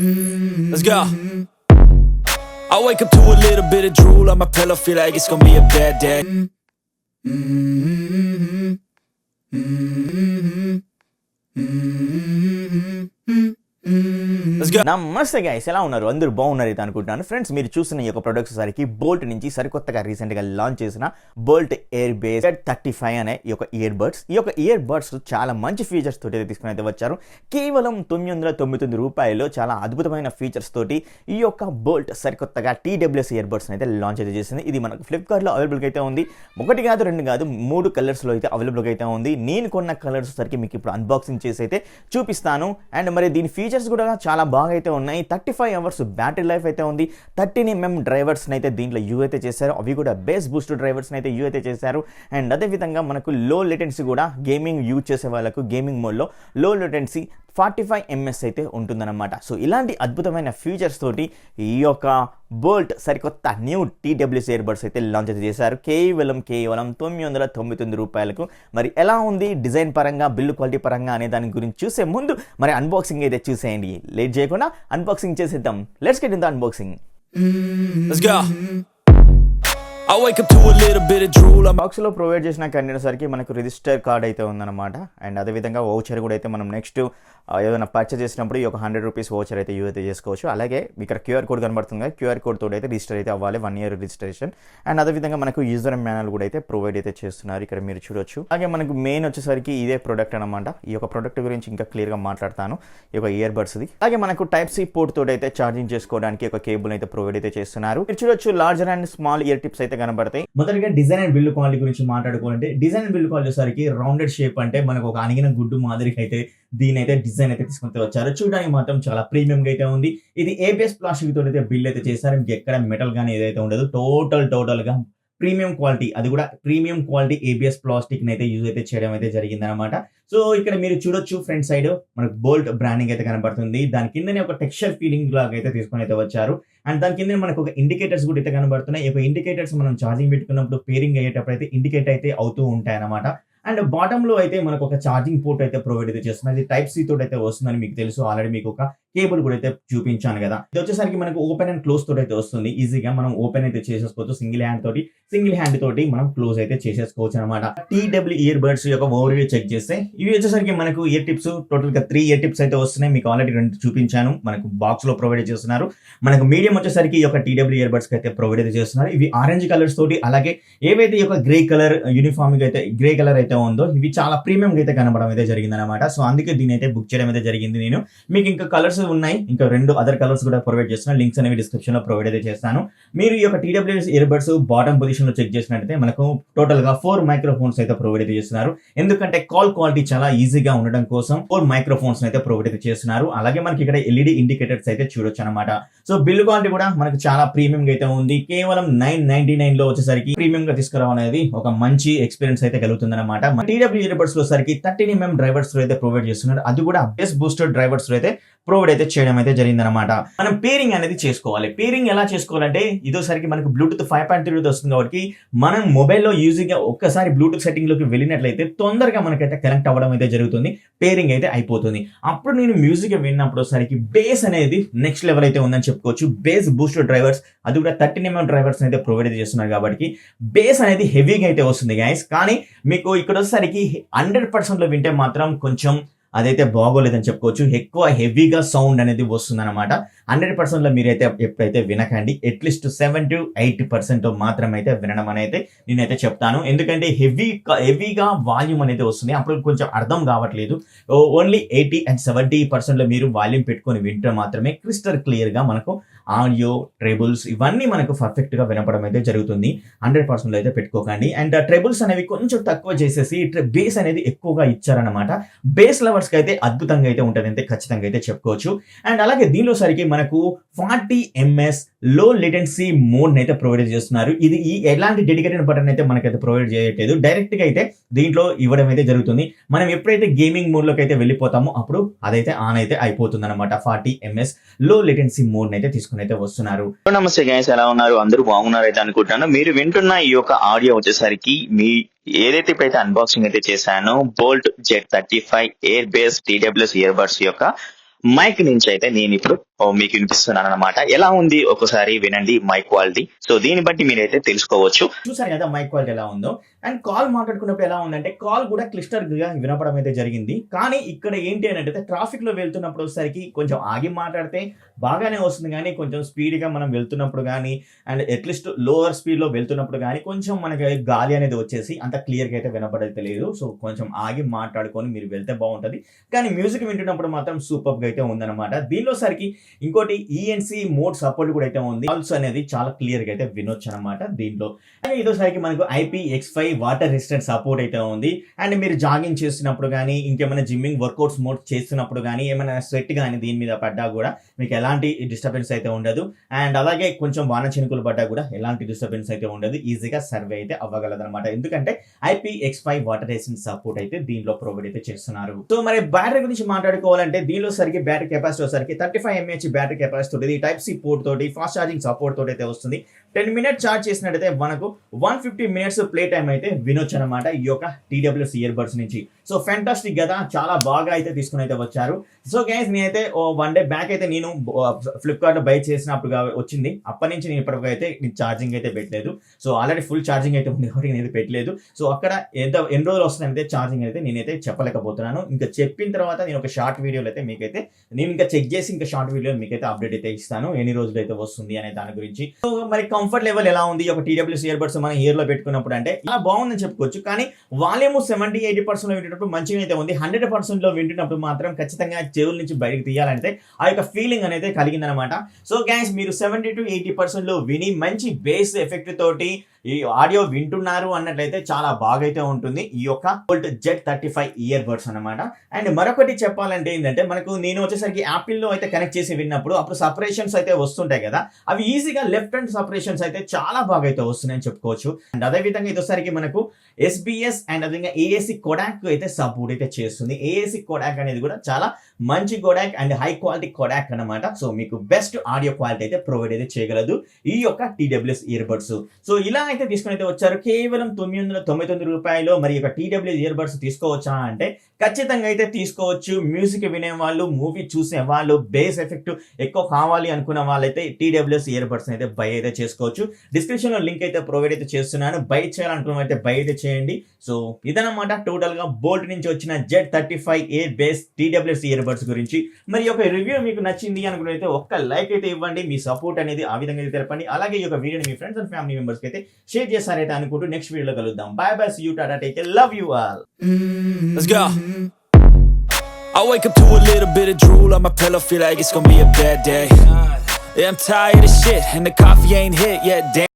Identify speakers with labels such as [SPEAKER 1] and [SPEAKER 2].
[SPEAKER 1] Let's go. I wake up to a little bit of drool on my pillow, feel like it's gonna be a bad day. Let's go.
[SPEAKER 2] నమస్తే guys, ఎలా ఉన్నారు? అందరూ బాగున్నారు అయితే అనుకుంటున్నాను. Friends, మీరు చూస్తున్న ఈ యొక్క ప్రొడక్ట్స్ సరికి బోల్ట్ నుంచి సరికొత్తగా రీసెంట్గా లాంచ్ చేసిన బోల్ట్ ఎయిర్బేస్ Z35 అనే ఈ యొక్క ఇయర్బడ్స్. ఈ యొక్క ఇయర్బడ్స్ చాలా మంచి ఫీచర్స్ తోటి అయితే తీసుకుని అయితే వచ్చారు. కేవలం ₹999 చాలా అద్భుతమైన ఫీచర్స్ తోటి ఈ యొక్క బోల్ట్ సరికొత్తగా TWS ఇయర్బడ్స్ అయితే లాంచ్ అయితే చేసింది. ఇది మనకు ఫ్లిప్కార్ట్లో అవైలబుల్గా అయితే ఉంది. ఒకటి కాదు, రెండు కాదు, 3 కలర్స్లో అయితే అవైలబుల్గా అయితే ఉంది. నేను కొన్న కలర్స్ సరికి మీకు ఇప్పుడు అన్బాక్సింగ్ చేసి అయితే చూపిస్తాను. అండ్ మరి దీని ఫీచర్స్ కూడా చాలా బాగా అయితే ఉన్నాయి. 35 అవర్స్ బ్యాటరీ లైఫ్ అయితే ఉంది. 13mm డ్రైవర్స్ అయితే దీంట్లో యూ అయితే చేశారు. అవి కూడా బేస్ బూస్ట్ డ్రైవర్స్ అయితే యూ అయితే చేశారు. అండ్ అదేవిధంగా మనకు లో లేటెన్సీ కూడా గేమింగ్ యూజ్ చేసే వాళ్ళకు గేమింగ్ మోడ్లో లో లేటెన్సీ 45 ms అయితే ఉంటుందన్నమాట. సో ఇలాంటి అద్భుతమైన ఫీచర్స్ తోటి ఈ యొక్క బోల్ట్ సరికొత్త న్యూ TWS ఇయర్బడ్స్ అయితే లాంచ్ అయితే చేశారు. కేవలం ₹999. మరి ఎలా ఉంది డిజైన్ పరంగా, బిల్డ్ క్వాలిటీ పరంగా అనే దాని గురించి చూసే ముందు మరి అన్బాక్సింగ్ అయితే చూసేయండి. లేట్ చేయకుండా అన్బాక్సింగ్ చేసేద్దాం. Let's get in the unboxing.
[SPEAKER 1] Let's go. I wake up to a little bit of drool.
[SPEAKER 2] బాక్స్లో ప్రొవైడ్ చేసిన కంటైనర్సరికి మనకు రిజిస్టర్ కార్డ్ అయితే ఉందన్నమాట. అండ్ అదేవిధంగా వౌచర్ కూడా అయితే మనం నెక్స్ట్ ఏదైనా పర్చేస్ చేసినప్పుడు ఈ ఒక ₹100 వౌచర్ అయితే యూజ్ అయితే చేసుకోవచ్చు. అలాగే ఇక్కడ QR కోడ్ కనబడుతుంది. QR కోడ్ తోటి అయితే రిజిస్టర్ అయితే అవ్వాలి, 1 year రిజిస్ట్రేషన్. అండ్ అదేవిధంగా మనకు యూజర్ మాన్యువల్ కూడా అయితే ప్రొవైడ్ అయితే చేస్తున్నారు, ఇక్కడ మీరు చూడొచ్చు. అలాగే మనకు మెయిన్ వచ్చేసరికి ఇదే ప్రోడక్ట్ అనమాట. ఈ యొక్క ప్రోడక్ట్ గురించి ఇంకా క్లియర్గా మాట్లాడతాను, ఈ యొక్క ఇయర్బడ్స్ది. అలాగే మనకు Type-C పోర్ట్ తోటి అయితే ఛార్జింగ్ చేసుకోవడానికి ఒక కేబుల్ అయితే ప్రొవైడ్ అయితే చేస్తున్నారు. మీరు చూడొచ్చు larger and small year tips అయితే కనబడతాయి. మొదటిగా డిజైన్ అండ్ బిల్డ్ క్వాలిటీ గురించి మాట్లాడుకోవాలంటే, డిజైన్ అండ్ బిల్డ్ క్వాలిటీ సరికి రౌండెడ్ షేప్ అంటే మనకు ఒక అణిగిన గుడ్డు మాదిరిగా అయితే దీని అయితే డిజైన్ అయితే తీసుకుంటూ వచ్చారు. చూడడానికి మాత్రం చాలా ప్రీమియం గా అయితే ఉంది. ఇది ABS ప్లాస్టిక్ తోటి అయితే బిల్డ్ అయితే చేశారు. ఇంకెక్కడ మెటల్ గానీ ఏదైతే ఉండదు. టోటల్ గా ప్రీమియం క్వాలిటీ, అది కూడా ప్రీమియం క్వాలిటీ ABS ప్లాస్టిక్ అయితే యూజ్ అయితే చేయడం అయితే జరిగింది అనమాట. సో ఇక్కడ మీరు చూడొచ్చు ఫ్రంట్ సైడ్ మనకు బోల్ట్ బ్రాండింగ్ అయితే కనబడుతుంది. దాని కిందనే ఒక టెక్స్చర్ ఫీలింగ్ లాగా అయితే తీసుకొని అయితే వచ్చారు. అండ్ దాని కింద మనకు ఒక ఇండికేటర్స్ కూడా అయితే కనబడుతున్నాయి. ఈ ఇండికేటర్స్ మనం ఛార్జింగ్ పెట్టుకున్నప్పుడు పేరింగ్ అయ్యేటప్పుడు అయితే ఇండికేట్ అయితే అవుతూ ఉంటాయి అనమాట. అండ్ బాటమ్ లో అయితే మనకు ఒక ఛార్జింగ్ పోర్ట్ అయితే ప్రొవైడ్ అయితే చేస్తున్నారు. ఇది Type-C తోటి అయితే వస్తుందని మీకు తెలుసు. ఆల్రెడీ మీకు ఒక కేబుల్ కూడా అయితే చూపించాను కదా. ఇది వచ్చేసరికి మనకు ఓపెన్ అండ్ క్లోజ్ తోటి అయితే వస్తుంది. ఈజీగా మనం ఓపెన్ అయితే చేసేసుకోవచ్చు. సింగిల్ హ్యాండ్ తోటి మనం క్లోజ్ అయితే చేసేసుకోవచ్చు అనమాట. TWS ఇయర్బడ్స్ యొక్క ఓవర్వ్యూ చెక్ చేస్తే ఇవి వచ్చేసరికి మనకు ఇయర్ టిప్స్ టోటల్ గా 3 ఇయర్ టిప్స్ అయితే వస్తున్నాయి. మీకు ఆల్రెడీ 2 చూపించాను. మనకు బాక్స్ లో ప్రొవైడ్ చేస్తున్నారు. మనకు మీడియం వచ్చేసరికి ఈ యొక్క TWS ఇయర్బడ్స్ అయితే ప్రొవైడ్ అయితే చేస్తున్నారు. ఇవి ఆరెంజ్ కలర్స్ తోటి, అలాగే ఏవైతే ఈ యొక్క గ్రే కలర్ యూనిఫామ్ గా అయితే గ్రే కలర్ అయితే ఉందో ఇవి చాలా ప్రీమియం గా అయితే కనబడడం అయితే జరిగింది అనమాట. సో అందుకే దీని అయితే బుక్ చేయడం అయితే జరిగింది. నేను మీకు ఇంకా కలర్స్ ఉన్నాయి, ఇంకా 2 అదర్ కలర్స్ కూడా ప్రొవైడ్ చేస్తున్నాను. లింక్స్ అనేవి డిస్క్రిప్షన్ లో ప్రొవైడ్ అయితే చేస్తాను. మీరు ఈ యొక్క TWS ఇయర్బడ్స్ బాటమ్ పొజిషన్ లో చెక్ చేసినట్టయితే మనకు టోటల్ గా 4 మైక్రోఫోన్స్ అయితే ప్రొవైడ్ అయితే చేస్తున్నారు. ఎందుకంటే కాల్ క్వాలిటీ చాలా ఈజీగా ఉండడం కోసం 4 మైక్రోఫోన్స్ అయితే ప్రొవైడ్ అయితే చేస్తున్నారు. అలాగే మనకి ఇక్కడ LED ఇండికేటర్స్ అయితే చూడొచ్చు అనమాట. సో బిల్డ్ క్వాలిటీ కూడా మనకు చాలా ప్రీమియం గా అయితే ఉంది. కేవలం $999 లో వచ్చేసరికి ప్రీమియం గా తీసుకురావడం అనేది ఒక మంచి ఎక్స్పీరియన్స్ అయితే కలుగుతుంది అనమాట. TWS ఇయర్బడ్స్ లో సరికి 13mm డ్రైవర్స్ అయితే ప్రొవైడ్ చేస్తున్నారు. అది కూడా బేస్ బూస్టర్ డ్రైవర్స్ అయితే ప్రొవైడ్ అయితే చేయడం అయితే జరిగింది అనమాట. మనం పేరింగ్ అనేది చేసుకోవాలి. పేరింగ్ ఎలా చేసుకోవాలంటే ఇదోసరికి మనకు బ్లూటూత్ 5.3 వస్తుంది కాబట్టి మనం మొబైల్లో యూజింగ్ ఒక్కసారి బ్లూటూత్ సెట్టింగ్ లోకి వెళ్ళినట్లయితే తొందరగా మనకైతే కనెక్ట్ అవ్వడం అయితే జరుగుతుంది. పేరింగ్ అయితే అయిపోతుంది. అప్పుడు నేను మ్యూజిక్ విన్నప్పుడు సరికి బేస్ అనేది నెక్స్ట్ లెవెల్ అయితే ఉందని చెప్పుకోవచ్చు. బేస్ బూస్టర్ డ్రైవర్స్, అది కూడా 13mm డ్రైవర్స్ అయితే ప్రొవైడ్ అయితే చేస్తున్నారు కాబట్టి బేస్ అనేది హెవీగా అయితే వస్తుంది గైస్. కానీ మీకు ఇక్కడ వచ్చేసరికి 100% లో వింటే మాత్రం కొంచెం అదైతే బాగోలేదని చెప్పుకోవచ్చు. ఎక్కువ హెవీగా సౌండ్ అనేది వస్తుంది అనమాట. 100% లో మీరైతే ఎప్పుడైతే వినకండి. అట్లీస్ట్ 7 to 8% మాత్రమే అయితే వినడం అనేది నేనైతే చెప్తాను. ఎందుకంటే హెవీగా వాల్యూమ్ అనేది వస్తుంది. అప్పుడు కొంచెం అర్థం కావట్లేదు. ఓన్లీ 80 and 70% లో మీరు వాల్యూమ్ పెట్టుకొని వింటే మాత్రమే క్రిస్టల్ క్లియర్ గా మనకు ఆడియో, ట్రెబుల్స్ ఇవన్నీ మనకు పర్ఫెక్ట్ గా వినపడం అయితే జరుగుతుంది. 100% లో అయితే పెట్టుకోకండి. అండ్ ట్రెబుల్స్ అనేవి కొంచెం తక్కువ చేసేసి బేస్ అనేది ఎక్కువగా ఇచ్చారనమాట. బేస్ లవర్స్ కి అయితే అద్భుతంగా అయితే ఉంటుంది అంటే ఖచ్చితంగా అయితే చెప్పుకోవచ్చు. అండ్ అలాగే దీనిలో సరికి మనకు 40 ms లో లేటెన్సీ మోడ్ అయితే ప్రొవైడ్ చేస్తున్నారు. ఇది ఎలాంటి డెడికేటెడ్ బటన్ అయితే మనకైతే ప్రొవైడ్ చేయట్లేదు. డైరెక్ట్ గా అయితే దీంట్లో ఇవ్వడం అయితే జరుగుతుంది. మనం ఎప్పుడైతే గేమింగ్ మోడ్ లోకి అయితే వెళ్ళిపోతామో అప్పుడు అదైతే ఆన్ అయితే అయిపోతుంది అనమాట. 40 ms లో లేటెన్సీ మోడ్ అయితే తీసుకుని అయితే వస్తున్నారు.
[SPEAKER 3] నమస్తే గైస్, ఎలా ఉన్నారు? అందరూ బాగున్నారు అయితే అనుకుంటున్నాను. మీరు వింటున్న ఈ యొక్క ఆడియో వచ్చేసరికి మీ ఏదైతే ఇప్పుడైతే అన్బాక్సింగ్ అయితే చేశానో Boult Z35 Airbass TWS earbuds యొక్క మైక్ నుంచి అయితే నేను ఇప్పుడు మీకు వినిపిస్తున్నాను అనమాట. ఎలా ఉంది ఒకసారి వినండి మైక్ క్వాలిటీ. సో దీన్ని బట్టి మీరైతే తెలుసుకోవచ్చు.
[SPEAKER 2] చూసారు కదా మైక్ క్వాలిటీ ఎలా ఉందో. అండ్ కాల్ మాట్లాడుకున్నప్పుడు ఎలా ఉందంటే కాల్ కూడా క్లిస్టర్ గా వినపడం అయితే జరిగింది. కానీ ఇక్కడ ఏంటి అని అంటే ట్రాఫిక్ లో వెళ్తున్నప్పుడు వచ్చేసరికి కొంచెం ఆగి మాట్లాడితే బాగానే వస్తుంది, కానీ కొంచెం స్పీడ్ గా మనం వెళ్తున్నప్పుడు కానీ అండ్ అట్లీస్ట్ లోవర్ స్పీడ్ లో వెళ్తున్నప్పుడు కానీ కొంచెం మనకి గాలి అనేది వచ్చేసి అంత క్లియర్ గా అయితే వినపడైతే లేదు. సో కొంచెం ఆగి మాట్లాడుకొని మీరు వెళ్తే బాగుంటది. కానీ మ్యూజిక్ వింటున్నప్పుడు మాత్రం సూపర్ గా అయితే ఉందన్నమాట. దీనిలో సరికి ఇంకోటి ఈఎన్సి మోడ్ సపోర్ట్ కూడా అయితే ఉంది. కాల్స్ అనేది చాలా క్లియర్ గా అయితే వినొచ్చు అనమాట దీంట్లో. ఇదోసరికి మనకు IPX5 వాటర్ రెసిస్టెంట్ సపోర్ట్ అయితే ఉంది. అండ్ మీరు జాగింగ్ చేస్తున్నప్పుడు కానీ ఇంకేమైనా జిమ్మింగ్ వర్కౌట్స్ మోడ్ చేస్తున్నప్పుడు కానీ ఏమైనా స్వెట్ కానీ దీని మీద పడ్డా కూడా మీకు ఎలాంటి డిస్టర్బెన్స్ అయితే ఉండదు. అండ్ అలాగే కొంచెం వాన చినుకులు పడ్డా కూడా ఎలాంటి డిస్టర్బెన్స్ అయితే ఉండదు. ఈజీగా సర్వే అయితే అవ్వగలదు అనమాట. ఎందుకంటే IPX5 వాటర్ రెసిస్టెంట్ సపోర్ట్ అయితే దీనిలో ప్రొవైడ్ అయితే చేస్తున్నారు. సో మరి బ్యాటరీ గురించి మాట్లాడుకోవాలంటే దీనిలో సరికి బ్యాటరీ కెపాసిటీ సరికి 35 mAh బ్యాటరీ కెపాసిటీ తోటి టైప్ సి పోర్ట్ తోటి ఫాస్ట్ ఛార్జింగ్ సపోర్ట్ తోటి అయితే వస్తుంది. 10 minutes ఛార్జ్ చేసినట్టయితే మనకు 150 minutes ప్లే టైం అయితే వినొచ్చు అనమాట ఈ యొక్క TWS ఇయర్ బడ్స్ నుంచి. సో ఫ్యాంటాస్టిక్ కదా, చాలా బాగా అయితే తీసుకుని అయితే వచ్చారు. సో గైస్ నేనైతే వన్ డే బ్యాక్ అయితే నేను ఫ్లిప్కార్ట్ లో బై చేసినప్పుడు వచ్చింది. అప్పటి నుంచి నేను ఇప్పటివరకు అయితే ఛార్జింగ్ అయితే పెట్టలేదు. సో ఆల్రెడీ ఫుల్ ఛార్జింగ్ అయితే ఉంది కాబట్టి నేనైతే పెట్టలేదు. సో అక్కడ ఎన్ని రోజులు వస్తుందంటే ఛార్జింగ్ అయితే నేనైతే చెప్పలేకపోతున్నాను. ఇంకా చెప్పిన తర్వాత నేను ఒక షార్ట్ వీడియోలో అయితే మీకైతే నేను ఇంకా చెక్ చేసి ఇంకా షార్ట్ వీడియో మీకైతే అప్డేట్ అయితే ఇస్తాను ఎన్ని రోజులు అయితే వస్తుంది అనే దాని గురించి. సో మరి కంఫర్ట్ లెవెల్ ఎలా ఉంది ఒక TWS ఇయర్ బడ్స్ మనం ఇయర్ లో పెట్టుకున్నప్పుడు అంటే ఇలా బాగుందని చెప్పుకోవచ్చు. కానీ వాల్యూమ్ 70-80% లో వింటున్నప్పుడు మంచిగా అయితే ఉంది. 100% లో వింటున్నప్పుడు మాత్రం ఖచ్చితంగా చెవుల నుంచి బయటకు తీయాలంటే ఆ యొక్క ఫీలింగ్ అనేది కలిగిందనమాట. సో గైస్ మీరు 70-80% లో విని మంచి బేస్ ఎఫెక్ట్ తోటి ఈ ఆడియో వింటున్నారు అన్నట్లయితే చాలా బాగా అయితే ఉంటుంది ఈ యొక్క Boult Z35 ఇయర్ బడ్స్ అనమాట. అండ్ మరొకటి చెప్పాలంటే ఏంటంటే మనకు నేను వచ్చేసరికి యాపిల్ లో అయితే కనెక్ట్ చేసి విన్నప్పుడు అప్పుడు సపరేషన్స్ అయితే వస్తుంటాయి కదా, అవి ఈజీగా లెఫ్ట్ హ్యాండ్ సపరేషన్స్ అయితే చాలా బాగా అయితే వస్తున్నాయని చెప్పుకోవచ్చు. అండ్ అదే విధంగా ఇదోసరికి మనకు SBS అండ్ అదేవిధంగా AAC కొడాక్ అయితే సపోర్ట్ అయితే చేస్తుంది. AAC కొడాక్ అనేది కూడా చాలా మంచి Kodak and high quality Kodak అనమాట. సో మీకు బెస్ట్ ఆడియో క్వాలిటీ అయితే ప్రొవైడ్ అయితే చేయగలదు ఈ యొక్క TWS ఇయర్ బడ్స్. సో ఇలా అయితే తీసుకుని అయితే వచ్చారు కేవలం ₹999. మరి ఒక TWS ఇయర్ బడ్స్ తీసుకోవచ్చా అంటే ఖచ్చితంగా అయితే తీసుకోవచ్చు. మ్యూజిక్ వినే వాళ్ళు, మూవీ చూసే వాళ్ళు, బేస్ ఎఫెక్ట్ ఎక్కువ కావాలి అనుకున్న వాళ్ళైతే TWS ఇయర్ బడ్స్ అయితే బై అయితే చేసుకోవచ్చు. డిస్క్రిప్షన్ లో లింక్ అయితే ప్రొవైడ్ అయితే చేస్తున్నాను. బై చేయాలనుకున్న అయితే బై అయితే చేయండి. సో ఇదన్నమాట టోటల్ గా బోల్ట్ నుంచి వచ్చిన Z35 Airbass TWS ear buds గురించి. మరి ఒక రివ్యూ మీకు నచ్చింది అనుకుంటే అయితే ఒక్క లైక్ అయితే ఇవ్వండి. మీ సపోర్ట్ అనేది ఆ విధంగా అయితే తెలపండి. అలాగే ఈ యొక్క వీడియోని మీ ఫ్రెండ్స్ అండ్ ఫ్యామిలీ మెంబర్స్ కి అయితే షేర్ చేస్తారైతే అనుకుంటూ నెక్స్ట్ వీడియోలో కలుద్దాం. బై బై, సీ యూ, టాటా, take care, love you all.
[SPEAKER 1] Let's go. I wake up to a little bit of drool on my pillow, feel like it's gonna be a bad day. Yeah, I'm tired of shit and the coffee ain't hit yet. Damn.